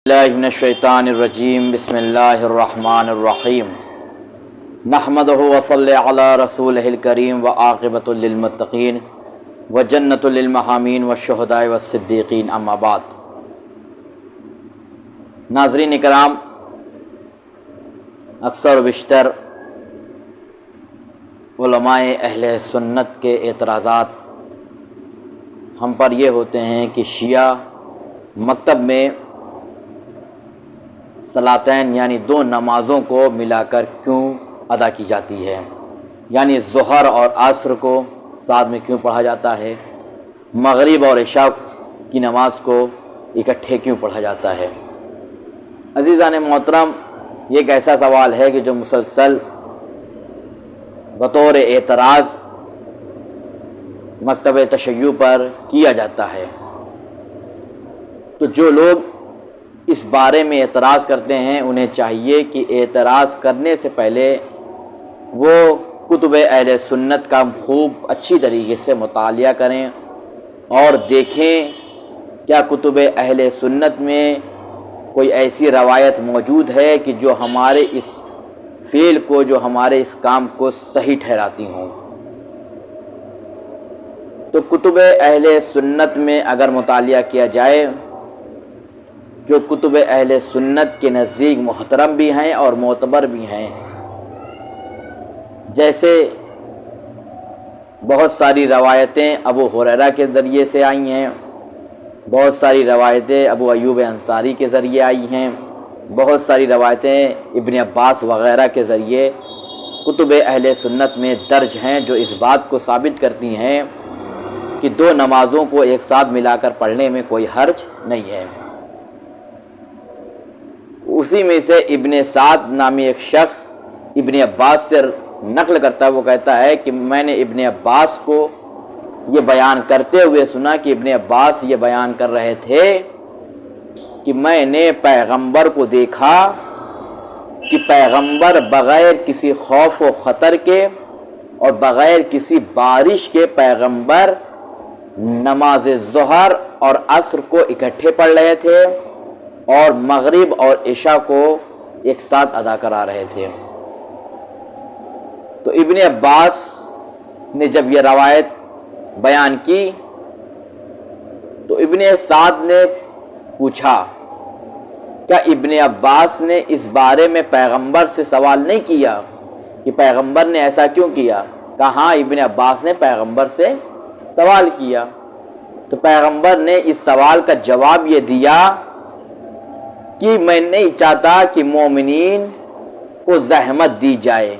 اللہ من الشیطان الرجیم بسم اللہ الرحمن الرحیم نحمدہ وصلی علی رسولہ الکریم وعاقبۃ للمتقین وجنۃ للمحامین والشہداء والصدیقین اما بعد۔ ناظرین کرام، اکثر و بیشتر علماء اہل سنت کے اعتراضات ہم پر یہ ہوتے ہیں کہ شیعہ مکتب میں صلاتین یعنی دو نمازوں کو ملا کر کیوں ادا کی جاتی ہے، یعنی ظہر اور عصر کو ساتھ میں کیوں پڑھا جاتا ہے، مغرب اور عشاء کی نماز کو اکٹھے کیوں پڑھا جاتا ہے۔ عزیزان محترم، یہ ایک ایسا سوال ہے کہ جو مسلسل بطور اعتراض مکتب تشیع پر کیا جاتا ہے، تو جو لوگ اس بارے میں اعتراض کرتے ہیں انہیں چاہیے کہ اعتراض کرنے سے پہلے وہ کتب اہل سنت کا خوب اچھی طریقے سے مطالعہ کریں اور دیکھیں کیا کتب اہل سنت میں کوئی ایسی روایت موجود ہے کہ جو ہمارے اس فعل کو، جو ہمارے اس کام کو صحیح ٹھہراتی ہوں۔ تو کتب اہل سنت میں اگر مطالعہ کیا جائے، جو کتب اہل سنت کے نزدیک محترم بھی ہیں اور معتبر بھی ہیں، جیسے بہت ساری روایتیں ابو ہریرہ کے ذریعے سے آئی ہیں، بہت ساری روایتیں ابو ایوب انصاری کے ذریعے آئی ہیں، بہت ساری روایتیں ابن عباس وغیرہ کے ذریعے کتب اہل سنت میں درج ہیں، جو اس بات کو ثابت کرتی ہیں کہ دو نمازوں کو ایک ساتھ ملا کر پڑھنے میں کوئی حرج نہیں ہے۔ اسی میں سے ابن سعد نامی ایک شخص ابن عباس سے نقل کرتا ہے، وہ کہتا ہے کہ میں نے ابن عباس کو یہ بیان کرتے ہوئے سنا کہ ابن عباس یہ بیان کر رہے تھے کہ میں نے پیغمبر کو دیکھا کہ پیغمبر بغیر کسی خوف و خطر کے اور بغیر کسی بارش کے پیغمبر نماز ظہر اور عصر کو اکٹھے پڑھ رہے تھے اور مغرب اور عشاء کو ایک ساتھ ادا کرا رہے تھے۔ تو ابن عباس نے جب یہ روایت بیان کی تو ابن سعد نے پوچھا، کیا ابن عباس نے اس بارے میں پیغمبر سے سوال نہیں کیا کہ پیغمبر نے ایسا کیوں کیا؟ کہا ہاں، ابن عباس نے پیغمبر سے سوال کیا۔ تو پیغمبر نے اس سوال کا جواب یہ دیا کہ میں نہیں چاہتا کہ مومنین کو زحمت دی جائے،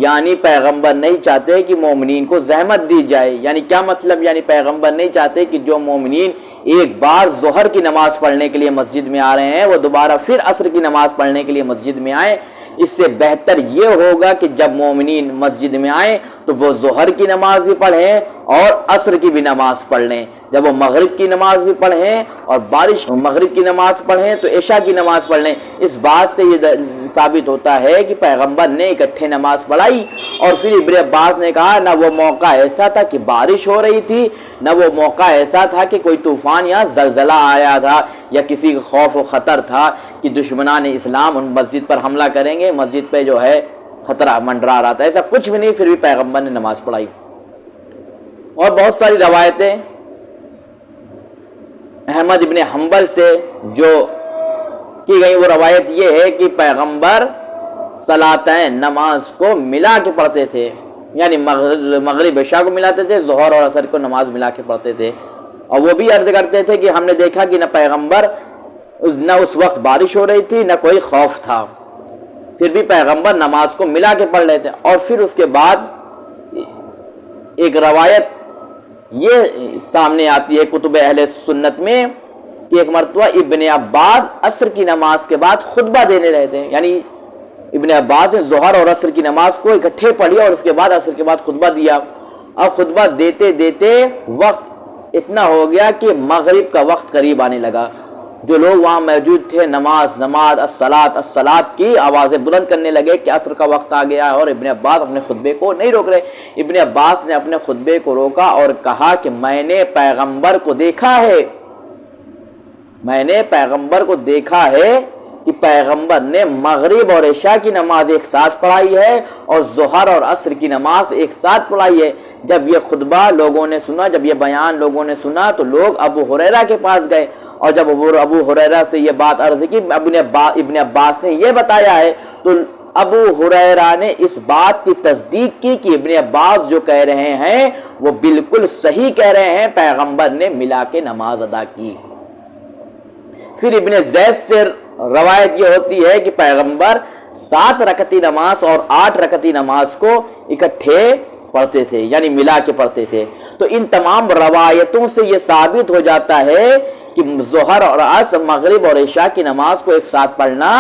یعنی پیغمبر نہیں چاہتے کہ مومنین کو زحمت دی جائے۔ یعنی کیا مطلب؟ یعنی پیغمبر نہیں چاہتے کہ جو مومنین ایک بار ظہر کی نماز پڑھنے کے لیے مسجد میں آ رہے ہیں وہ دوبارہ پھر عصر کی نماز پڑھنے کے لیے مسجد میں آئیں۔ اس سے بہتر یہ ہوگا کہ جب مومنین مسجد میں آئیں تو وہ ظہر کی نماز بھی پڑھیں اور عصر کی بھی نماز پڑھ لیں، جب وہ مغرب کی نماز بھی پڑھیں اور بارش مغرب کی نماز پڑھیں تو عشاء کی نماز پڑھ لیں۔ اس بات سے یہ ثابت ہوتا ہے کہ پیغمبر نے اکٹھے نماز پڑھائی۔ اور پھر ابن عباس نے کہا نہ وہ موقع ایسا تھا کہ بارش ہو رہی تھی، نہ وہ موقع ایسا تھا کہ کوئی طوفان یا زلزلہ آیا تھا یا کسی کا خوف و خطر تھا کہ دشمنان اسلام ان مسجد پر حملہ کریں گے، مسجد پہ جو ہے خطرہ منڈرا رہا تھا، ایسا کچھ بھی نہیں، پھر بھی پیغمبر نے نماز پڑھائی۔ اور بہت ساری روایتیں احمد ابن حنبل سے جو کی گئی، وہ روایت یہ ہے کہ پیغمبر صلاتین نماز کو ملا کے پڑھتے تھے، یعنی مغرب عشاء کو ملاتے تھے، ظہر اور عصر کو نماز ملا کے پڑھتے تھے۔ اور وہ بھی عرض کرتے تھے کہ ہم نے دیکھا کہ نہ پیغمبر، نہ اس وقت بارش ہو رہی تھی نہ کوئی خوف تھا، پھر بھی پیغمبر نماز کو ملا کے پڑھ لیتے۔ اور پھر اس کے بعد ایک روایت یہ سامنے آتی ہے کتب اہل سنت میں کہ ایک مرتبہ ابن عباس عصر کی نماز کے بعد خطبہ دینے رہے تھے، یعنی ابن عباس نے ظہر اور عصر کی نماز کو اکٹھے پڑھی اور اس کے بعد عصر کے بعد خطبہ دیا۔ اب خطبہ دیتے دیتے وقت اتنا ہو گیا کہ مغرب کا وقت قریب آنے لگا۔ جو لوگ وہاں موجود تھے نماز الصلاۃ الصلاۃ کی آوازیں بلند کرنے لگے کہ عصر کا وقت آ گیا، اور ابن عباس اپنے خطبے کو نہیں روک رہے۔ ابن عباس نے اپنے خطبے کو روکا اور کہا کہ میں نے پیغمبر کو دیکھا ہے میں نے پیغمبر کو دیکھا ہے کہ پیغمبر نے مغرب اور عشاء کی نماز ایک ساتھ پڑھائی ہے اور ظہر اور عصر کی نماز ایک ساتھ پڑھائی ہے۔ جب یہ خطبہ لوگوں نے سنا، جب یہ بیان لوگوں نے سنا تو لوگ ابو ہریرہ کے پاس گئے، اور جب ابو ہریرہ سے یہ بات عرض کی، ابن عباس نے یہ بتایا ہے، تو ابو ہریرہ نے اس بات کی تصدیق کی کہ ابن عباس جو کہہ رہے ہیں وہ بالکل صحیح کہہ رہے ہیں، پیغمبر نے ملا کے نماز ادا کی۔ پھر ابن زید سے روایت یہ ہوتی ہے کہ پیغمبر 7 رکعتی نماز اور 8 رکعتی نماز کو اکٹھے پڑھتے تھے، یعنی ملا کے پڑھتے تھے۔ تو ان تمام روایتوں سے یہ ثابت ہو جاتا ہے کہ ظہر اور عصر، مغرب اور عشاء کی نماز کو ایک ساتھ پڑھنا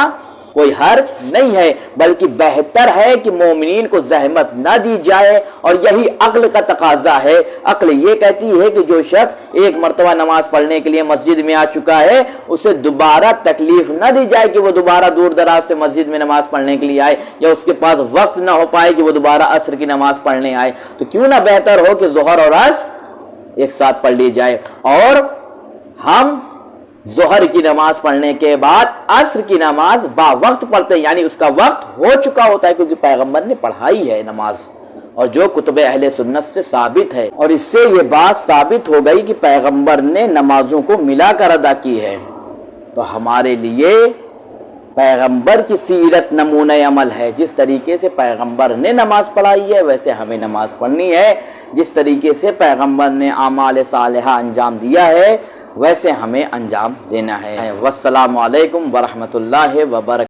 کوئی حرج نہیں ہے، بلکہ بہتر ہے کہ مومنین کو زحمت نہ دی جائے، اور یہی عقل کا تقاضا ہے۔ عقل یہ کہتی ہے کہ جو شخص ایک مرتبہ نماز پڑھنے کے لیے مسجد میں آ چکا ہے، اسے دوبارہ تکلیف نہ دی جائے کہ وہ دوبارہ دور دراز سے مسجد میں نماز پڑھنے کے لیے آئے، یا اس کے پاس وقت نہ ہو پائے کہ وہ دوبارہ عصر کی نماز پڑھنے آئے۔ تو کیوں نہ بہتر ہو کہ ظہر اور عصر ایک ساتھ پڑھ لی جائے، اور ہم ظہر کی نماز پڑھنے کے بعد عصر کی نماز با وقت پڑھتے ہیں، یعنی اس کا وقت ہو چکا ہوتا ہے، کیونکہ پیغمبر نے پڑھائی ہے نماز، اور جو کتب اہل سنت سے ثابت ہے۔ اور اس سے یہ بات ثابت ہو گئی کہ پیغمبر نے نمازوں کو ملا کر ادا کی ہے۔ تو ہمارے لیے پیغمبر کی سیرت نمونہ عمل ہے۔ جس طریقے سے پیغمبر نے نماز پڑھائی ہے ویسے ہمیں نماز پڑھنی ہے، جس طریقے سے پیغمبر نے اعمال صالحہ انجام دیا ہے ویسے ہمیں انجام دینا ہے۔ والسلام علیکم ورحمۃ اللہ وبرکاتہ۔